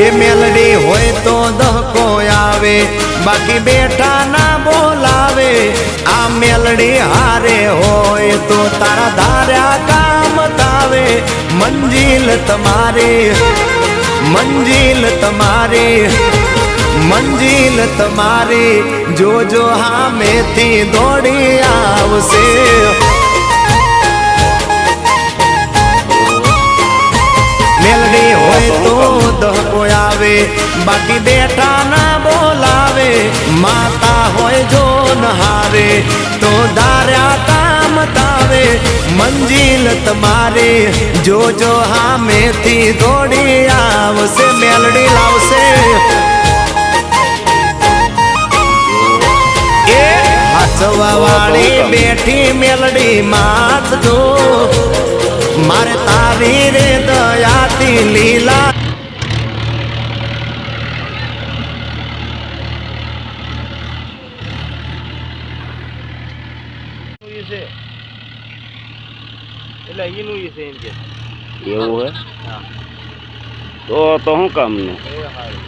એ મેલડી હોય તો દહકો આવે, બાકી બેઠા ના બોલાવે। આ મેલડી હારે હોય તો તારા ધાર્યા કામ થાવે। મંજિલ તમારી, મંજિલ તમારી, મંજિલ તમારી, જોજો હામેથી દોડી આવશે। મેલડી હોય તો દહકો આવે, બાકી બેઠા ના બોલાવે। માતા હોય જો નહારે તો ધાર્યા કામ થાવે। મંજિલ તમારી, જોજો હામેથી દોડી આવશે। મેલડી લાવશે। એ હાચવા વાળી બેઠી મેલડી માત જો, મારે તારી રે દયાથી લીલા। એટલે એનું ઈ છે એમ કે એવું હે હા તો શું કામનું? એ હારું